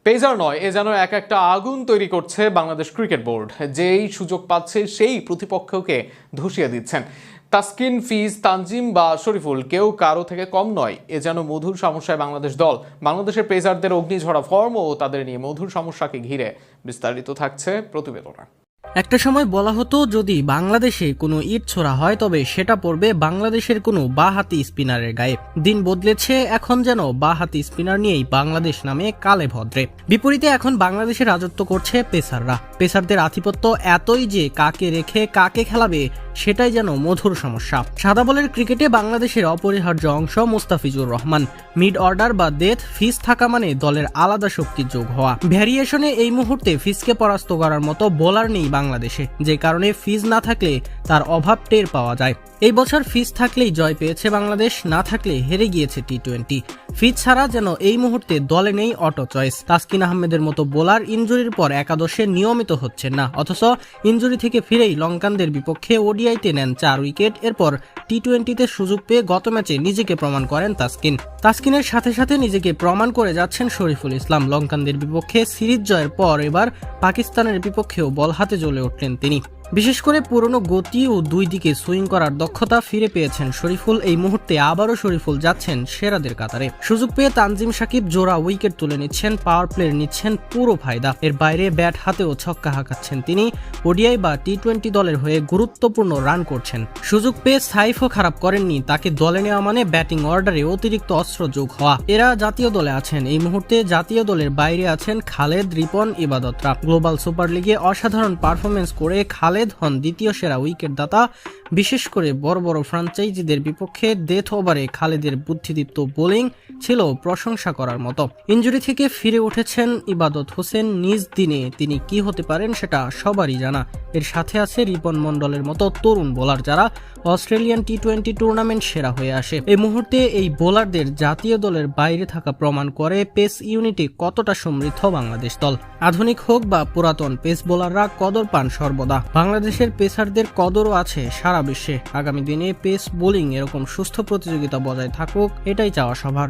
Pacer নয়, এ যেন এক একটা আগুন তৈরি করছে বাংলাদেশ ক্রিকেট বোর্ড। যেই সুযোগ পাচ্ছে সেই প্রতিপক্ষকে ধসিয়ে দিচ্ছেন। তাসকিন, ফিজ, তানজিম বা শরীফুল কেউ কারো থেকে কম নয়। এ যেন মধুর সমস্যায় বাংলাদেশ দল। বাংলাদেশের পেসারদের অগ্নিঝরা ফর্ম ও তাদের নিয়ে মধুর সমস্যাকে ঘিরে বিস্তারিত থাকছে প্রতিবেদনে। একটা সময় বলা হতো যদি বাংলাদেশে কোনো ইট ছোড়া হয় তবে সেটা পড়বে বাংলাদেশের কোনো বাঁহাতি স্পিনারের গায়ে। দিন বদলেছে, এখন যেন বাঁহাতি স্পিনার নিয়েই বাংলাদেশ নামে কালে ভদ্রে। বিপরীতে এখন বাংলাদেশে রাজত্ব করছে পেসাররা। পেসারদের আধিপত্য এতই যে কাকে রেখে কাকে খেলাবে সেটাই যেন মধুর সমস্যা। সাদা বলের ক্রিকেটে বাংলাদেশের অপরিহার্য অংশ মুস্তাফিজুর রহমান। মিড অর্ডার বা ডেথ ফিজ থাকা মানে দলের আলাদা শক্তির যোগ হওয়া। ভ্যারিয়েশনে এই মুহূর্তে ফিজকে পরাস্ত করার মতো বোলার নেই বাংলাদেশে, যে কারণে ফিজ না থাকলে তার অভাব টের পাওয়া যায়। এই বছর ফিজ থাকলেই জয় পেয়েছে বাংলাদেশ, না থাকলে হেরে গিয়েছে টি-20। ফিজ ছাড়া যেন এই মুহূর্তে দলে নেই অটো চয়েস। তাসকিন আহমেদের মতো বোলার ইনজুরির পর একাদশে নিয়মিত হচ্ছেন না, অথচ ইনজুরি থেকে ফিরেই লঙ্কানদের বিপক্ষে ওডিআইতে নেন 4 উইকেট। এরপর টি-20তে সুযোগ পেয়ে গত ম্যাচে নিজেকে প্রমাণ করেন তাসকিন। তাসকিনের সাথে সাথে নিজেকে প্রমাণ করে যাচ্ছেন শরীফুল ইসলাম। লঙ্কানদের বিপক্ষে সিরিজ জয়ের পর এবার পাকিস্তানের বিপক্ষেও বল হাতে জ্বলে উঠলেন তিনি। বিশেষ করে পুরনো গতি ও দুই দিকে সুইং করার দক্ষতা ফিরে পেয়েছেন শরীফুল। এই মুহূর্তে আবারও শরীফুল যাচ্ছেন সেরাদের কাতারে। সুযোগ পেয়ে তানজিম সাকিব জোড়া উইকেট তুলে নিচ্ছেন, পাওয়ার প্লে নিচ্ছেন পুরো ফায়দা। এর বাইরে ব্যাট হাতেও ছক্কা হাঁকাচ্ছেন তিনি। ওডিআই বা টি-20 দলের হয়ে গুরুত্বপূর্ণ রান করছেন। সুযোগ পেয়ে সাইফও খারাপ করেননি, তাকে দলে নেওয়া মানে ব্যাটিং অর্ডারে অতিরিক্ত অস্ত্র যোগ হওয়া। এরা জাতীয় দলে আছেন। এই মুহূর্তে জাতীয় দলের বাইরে আছেন খালেদ, রিপন, ইবাদতরা। গ্লোবাল সুপার লিগে অসাধারণ পারফরমেন্স করে খালেদ হন দ্বিতীয় সেরা উইকেট দাতা। বিশেষ করে বড় বড় ফ্র্যাঞ্চাইজিদের বিপক্ষে ডেথ ওভারে খালেদের বুদ্ধিদীপ্ত বোলিং ছিল প্রশংসা করার মতো। ইনজুরি থেকে ফিরে উঠেছেন ইবাদত হোসেন। নিজ দিনে তিনি কি হতে পারেন সেটা সবারই জানা। এর সাথে আছে রিপন মন্ডলের মতো তরুণ বোলার যারা অস্ট্রেলিয়ান টি-20 টুর্নামেন্ট সেরা হয়ে আসে। এই মুহূর্তে এই বোলারদের জাতীয় দলের বাইরে থাকা প্রমাণ করে পেস ইউনিটে কতটা সমৃদ্ধ বাংলাদেশ দল। আধুনিক হোক বা পুরাতন, পেস বোলাররা কদর পান সর্বদা। বাংলাদেশের পেসারদের কদরও আছে সারা বিশ্বে। আগামী দিনে পেস বোলিং এরকম সুস্থ প্রতিযোগিতা বজায় থাকুক, এটাই চাওয়া সবার।